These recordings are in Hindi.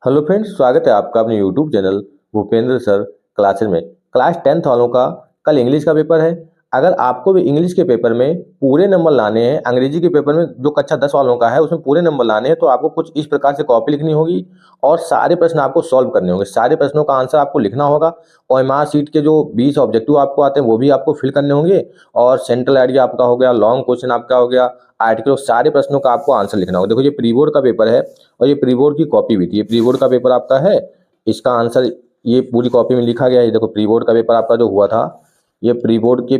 हेलो फ्रेंड्स, स्वागत है आपका अपने YouTube channel Bhupendra sir classes में। क्लास 10th वालों का कल इंग्लिश का पेपर है। अगर आपको भी इंग्लिश के पेपर में पूरे नंबर लाने हैं, अंग्रेजी के पेपर में जो कक्षा 10 वालों का है उसमें पूरे नंबर लाने हैं, तो आपको कुछ इस प्रकार से कॉपी लिखनी होगी और सारे प्रश्न आपको सॉल्व करने होंगे। सारे प्रश्नों का आंसर आपको लिखना होगा और OMR शीट के जो 20 ऑब्जेक्टिव आपको आते हैं वो भी आपको फिल करने होंगे और सेंट्रल आइडिया आपका हो गया, लॉन्ग क्वेश्चन आपका हो गया, आर्टिकल, सारे प्रश्नों का आपको आंसर लिखना होगा। देखो ये प्री बोर्ड का पेपर है और ये प्री बोर्ड की कॉपी भी थी। ये प्री बोर्ड का पेपर आपका है, इसका आंसर ये पूरी कॉपी में लिखा गया है। ये देखो प्री बोर्ड का पेपर आपका जो हुआ था, ये प्री बोर्ड के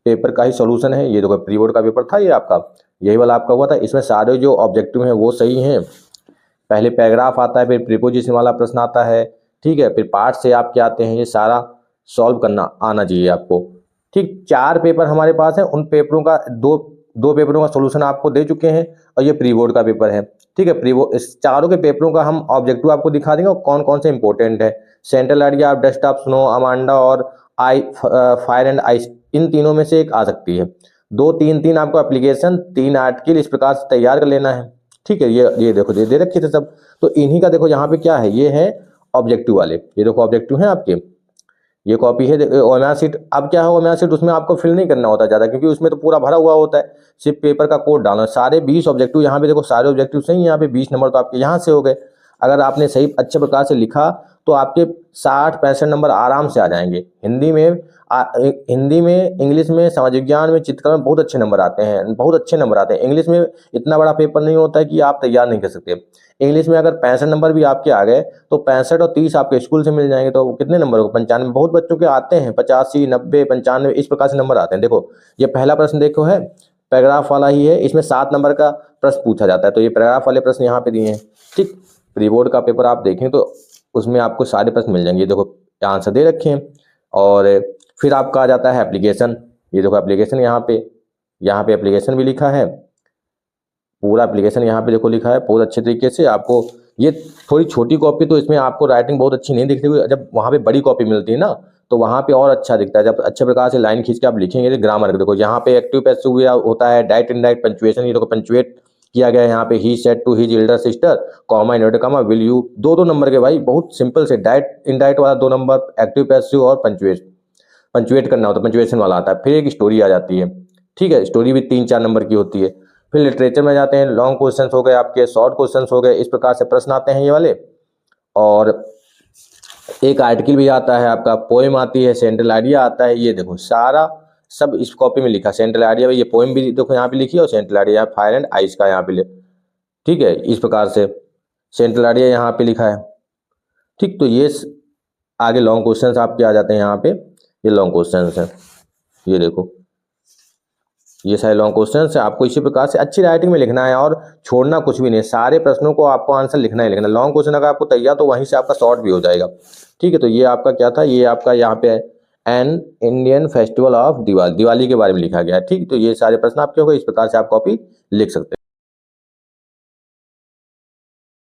पेपर का ही सॉल्यूशन है। ये देखो प्री बोर्ड का पेपर था, ये आपका यही वाला आपका हुआ था। इसमें सारे जो ऑब्जेक्टिव हैं वो सही हैं। पहले पैराग्राफ आता है, फिर प्रीपोजिशन वाला प्रश्न आता है, ठीक है, फिर पार्ट से आपके आते हैं। ये सारा सॉल्व करना आना चाहिए आपको। ठीक, 4 पेपर हमारे पास हैं, उन पेपरों का दो पेपरों का सॉल्यूशन आपको दे चुके हैं और ये प्री बोर्ड का पेपर है। ठीक है, प्री बोर्ड, इस चारों के पेपरों का हम ऑब्जेक्टिव आपको दिखा देंगे और कौन कौन से इंपॉर्टेंट है। सेंट्रल आइडिया, आप डस्ट ऑफ स्नो, अमांडा और फायर एंड आइस, इन तीनों में से एक आ सकती है। 2 3 आपको एप्लीकेशन, 3 आर्टिकल इस प्रकार से तैयार कर लेना है। ठीक है, ये देखो ये दे रखे थे सब, तो इन्हीं का देखो यहाँ पे क्या है, ये है ऑब्जेक्टिव वाले। ये देखो ऑब्जेक्टिव हैं आपके, ये कॉपी है OMR शीट। अब क्या है, OMR शीट उसमें आपको फिल नहीं करना होता ज़्यादा, क्योंकि उसमें तो पूरा भरा हुआ होता है, सिर्फ पेपर का कोड डालना। सारे 20 ऑब्जेक्टिव यहाँ पे देखो, सारे ऑब्जेक्टिव सही हैं। यहाँ पे 20 नंबर तो आपके यहाँ से हो गए। अगर आपने सही अच्छे प्रकार से लिखा तो आपके 60-65 नंबर आराम से आ जाएंगे। हिंदी में, इंग्लिश में, समाज विज्ञान में, चित्रकला में बहुत अच्छे नंबर आते हैं, बहुत अच्छे नंबर आते हैं। इंग्लिश में इतना बड़ा पेपर नहीं होता है कि आप तैयार नहीं कर सकते। इंग्लिश में अगर 65 नंबर भी आपके आ गए तो 65 और 30 आपके स्कूल से मिल जाएंगे, तो कितने नंबर हो, 95। बहुत बच्चों के आते हैं 85, 90, 95, इस प्रकार से नंबर आते हैं। देखो ये पहला प्रश्न देखो है, पैराग्राफ वाला ही है, इसमें 7 नंबर का प्रश्न पूछा जाता है, तो ये पैराग्राफ वाले प्रश्न यहाँ पे दिए हैं। ठीक, प्री बोर्ड का पेपर आप देखें तो उसमें आपको सारे प्रश्न मिल जाएंगे। देखो आंसर दे रखे हैं। और फिर आपका आ जाता है एप्लीकेशन। ये देखो एप्लीकेशन, यहाँ पे एप्लीकेशन भी लिखा है, पूरा एप्लीकेशन यहाँ पे देखो लिखा है बहुत अच्छे तरीके से। आपको ये थोड़ी छोटी कॉपी, तो इसमें आपको राइटिंग बहुत अच्छी नहीं दिखती। जब वहाँ पे बड़ी कॉपी मिलती है ना, तो वहाँ पे और अच्छा दिखता है। जब अच्छे प्रकार से लाइन खींच के आप लिखेंगे। तो ग्रामर देखो, यहाँ पे एक्टिव पैसिव होता है, डायरेक्ट इनडायरेक्ट, पंचुएशन, ये देखो पंचुएट किया गया है यहाँ पे। He said to his elder sister, comma, inverted comma, will you, 2 number के भाई, बहुत सिंपल से। डायरेक्ट इनडायरेक्ट वाला 2 नंबर, एक्टिव पैसिव और पंचुएट करना होता है, पंचुएशन वाला आता है। फिर एक स्टोरी आ जाती है। ठीक है, स्टोरी भी 3-4 नंबर की होती है। फिर लिटरेचर में जाते हैं, लॉन्ग क्वेश्चंस हो गए आपके, शॉर्ट क्वेश्चंस हो गए, इस प्रकार से प्रश्न आते हैं ये वाले। और एक आर्टिकल भी आता है आपका, पोएम आती है, सेंट्रल आइडिया आता है। ये देखो सारा सब इस कॉपी में लिखा। सेंट्रल आइडिया में ये पोएम भी देखो यहाँ पे लिखी है, और central idea fire and ice का यहाँ पे ठीक है, इस प्रकार से सेंट्रल आइडिया यहाँ पे लिखा है। ठीक, तो ये आगे लॉन्ग क्वेश्चंस आपके आ जाते हैं यहाँ पे। ये लॉन्ग क्वेश्चंस हैं, ये देखो ये सारे लॉन्ग क्वेश्चन है। आपको इसी प्रकार से अच्छी राइटिंग में लिखना है और छोड़ना कुछ भी नहीं। सारे प्रश्नों को आपको आंसर लिखना ही लिखना। लॉन्ग क्वेश्चन अगर आपको तैयार, तो वहीं से आपका शॉर्ट भी हो जाएगा। ठीक है, तो ये आपका क्या था, ये आपका यहाँ पे an Indian festival of Diwali के बारे में लिखा गया है। ठीक, तो ये सारे प्रश्न आपके हो गए। इस प्रकार से आप कॉपी लिख सकते हैं।